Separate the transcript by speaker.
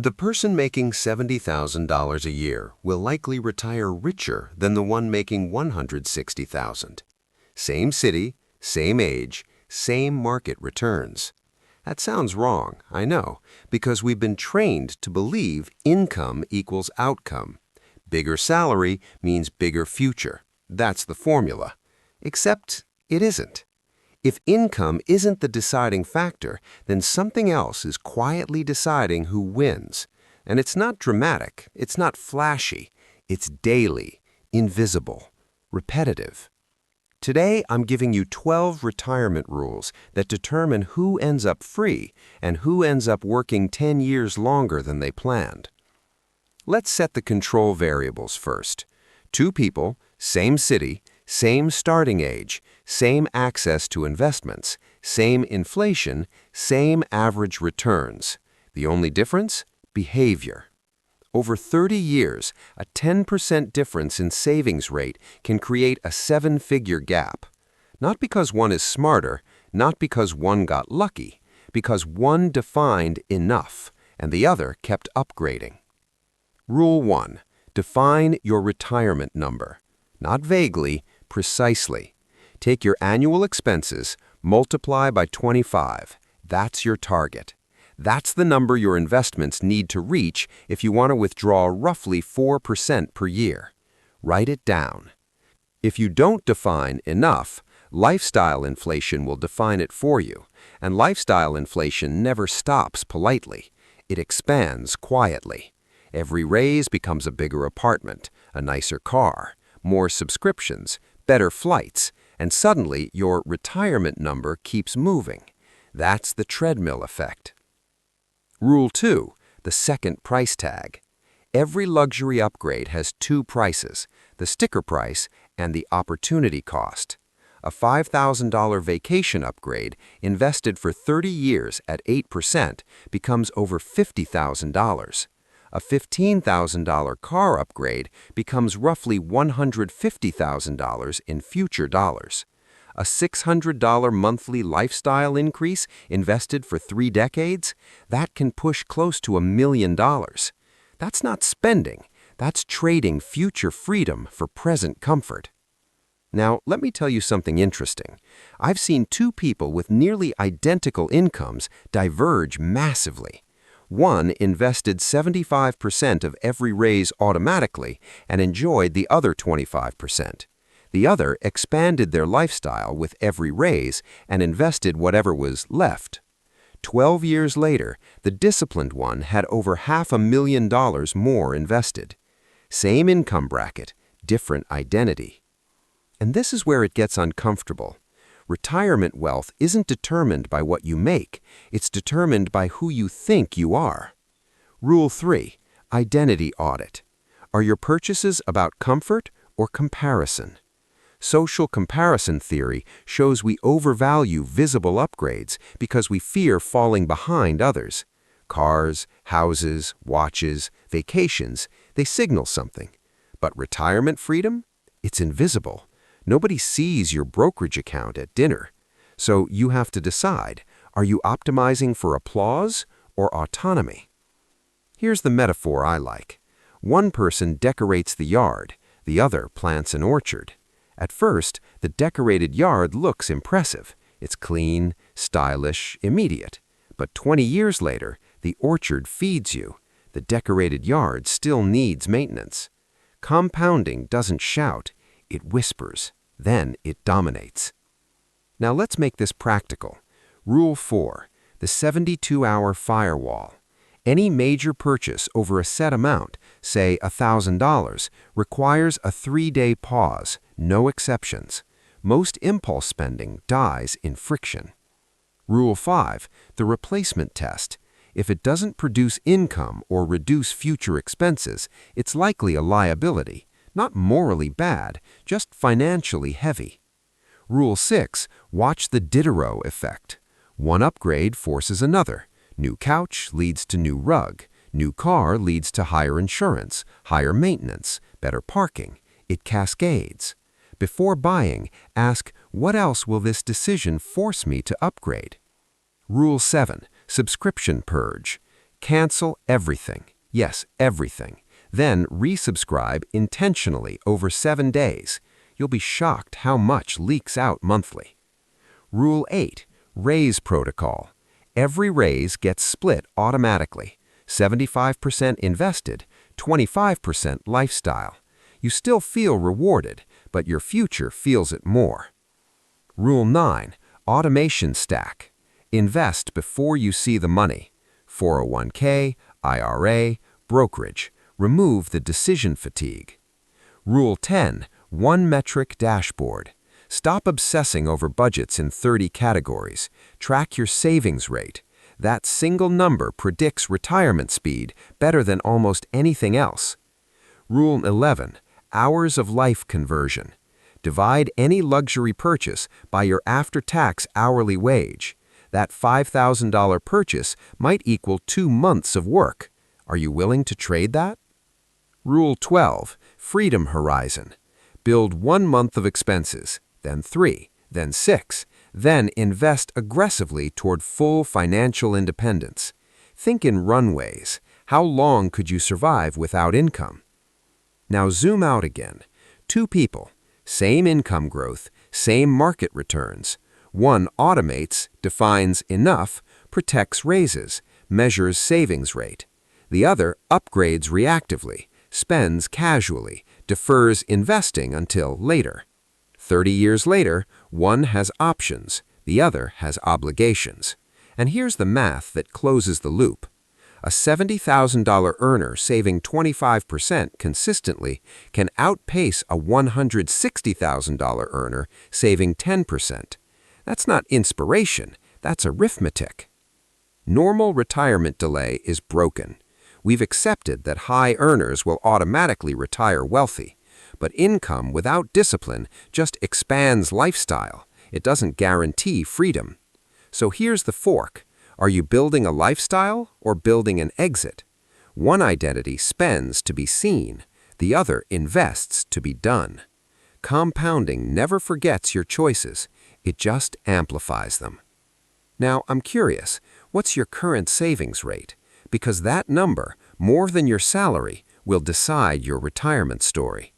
Speaker 1: The person making $70,000 a year will likely retire richer than the one making $160,000. Same city, same age, same market returns. That sounds wrong, I know, because we've been trained to believe income equals outcome. Bigger salary means bigger future. That's the formula. Except it isn't. If income isn't the deciding factor, then something else is quietly deciding who wins. And it's not dramatic, it's not flashy, it's daily, invisible, repetitive. Today, I'm giving you 12 retirement rules that determine who ends up free and who ends up working 10 years longer than they planned. Let's set the control variables first. Two people, same city, same starting age, same access to investments, same inflation, same average returns. The only difference? Behavior. Over 30 years, a 10% difference in savings rate can create a seven-figure gap. Not because one is smarter, not because one got lucky, because one defined enough and the other kept upgrading. Rule 1. Define your retirement number. Not vaguely, precisely. Take your annual expenses, multiply by 25. That's your target. That's the number your investments need to reach if you want to withdraw roughly 4% per year. Write it down. If you don't define enough, lifestyle inflation will define it for you, and lifestyle inflation never stops politely. It expands quietly. Every raise becomes a bigger apartment, a nicer car, more subscriptions, better flights, and suddenly your retirement number keeps moving. That's the treadmill effect. Rule 2. The second price tag. Every luxury upgrade has two prices, the sticker price and the opportunity cost. A $5,000 vacation upgrade invested for 30 years at 8% becomes over $50,000. A $15,000 car upgrade becomes roughly $150,000 in future dollars. A $600 monthly lifestyle increase invested for 3 decades? That can push close to $1 million. That's not spending. That's trading future freedom for present comfort. Now, let me tell you something interesting. I've seen two people with nearly identical incomes diverge massively. One invested 75% of every raise automatically and enjoyed the other 25%. The other expanded their lifestyle with every raise and invested whatever was left. 12 years later, the disciplined one had over $500,000 more invested. Same income bracket, different identity. And this is where it gets uncomfortable. Retirement wealth isn't determined by what you make, it's determined by who you think you are. Rule 3. Identity audit. Are your purchases about comfort or comparison? Social comparison theory shows we overvalue visible upgrades because we fear falling behind others. Cars, houses, watches, vacations, they signal something. But retirement freedom? It's invisible. Nobody sees your brokerage account at dinner. So you have to decide, are you optimizing for applause or autonomy? Here's the metaphor I like. One person decorates the yard, the other plants an orchard. At first, the decorated yard looks impressive. It's clean, stylish, immediate. But 20 years later, the orchard feeds you. The decorated yard still needs maintenance. Compounding doesn't shout. It whispers, then it dominates. Now let's make this practical. Rule 4, the 72-hour firewall. Any major purchase over a set amount, say $1,000, requires a 3-day pause, no exceptions. Most impulse spending dies in friction. Rule 5, the replacement test. If it doesn't produce income or reduce future expenses, it's likely a liability. Not morally bad, just financially heavy. Rule 6, watch the Diderot effect. One upgrade forces another. New couch leads to new rug. New car leads to higher insurance, higher maintenance, better parking. It cascades. Before buying, ask, what else will this decision force me to upgrade? Rule 7, subscription purge. Cancel everything. Yes, everything. Then resubscribe intentionally over 7 days. You'll be shocked how much leaks out monthly. Rule 8. Raise protocol. Every raise gets split automatically. 75% invested, 25% lifestyle. You still feel rewarded, but your future feels it more. Rule 9. Automation stack. Invest before you see the money. 401k, IRA, brokerage. Remove the decision fatigue. Rule 10. One metric dashboard. Stop obsessing over budgets in 30 categories. Track your savings rate. That single number predicts retirement speed better than almost anything else. Rule 11. Hours of life conversion. Divide any luxury purchase by your after-tax hourly wage. That $5,000 purchase might equal 2 months of work. Are you willing to trade that? Rule 12. Freedom horizon. Build 1 month of expenses, then 3, then 6, then invest aggressively toward full financial independence. Think in runways. How long could you survive without income? Now zoom out again. 2 people, same income growth, same market returns. One automates, defines enough, protects raises, measures savings rate. The other upgrades reactively, spends casually, defers investing until later. 30 years later, one has options, the other has obligations. And here's the math that closes the loop. A $70,000 earner saving 25% consistently can outpace a $160,000 earner saving 10%. That's not inspiration, that's arithmetic. Normal retirement delay is broken. We've accepted that high earners will automatically retire wealthy, but income without discipline just expands lifestyle. It doesn't guarantee freedom. So here's the fork. Are you building a lifestyle or building an exit? One identity spends to be seen, the other invests to be done. Compounding never forgets your choices, it just amplifies them. Now, I'm curious, what's your current savings rate? Because that number, more than your salary, will decide your retirement story.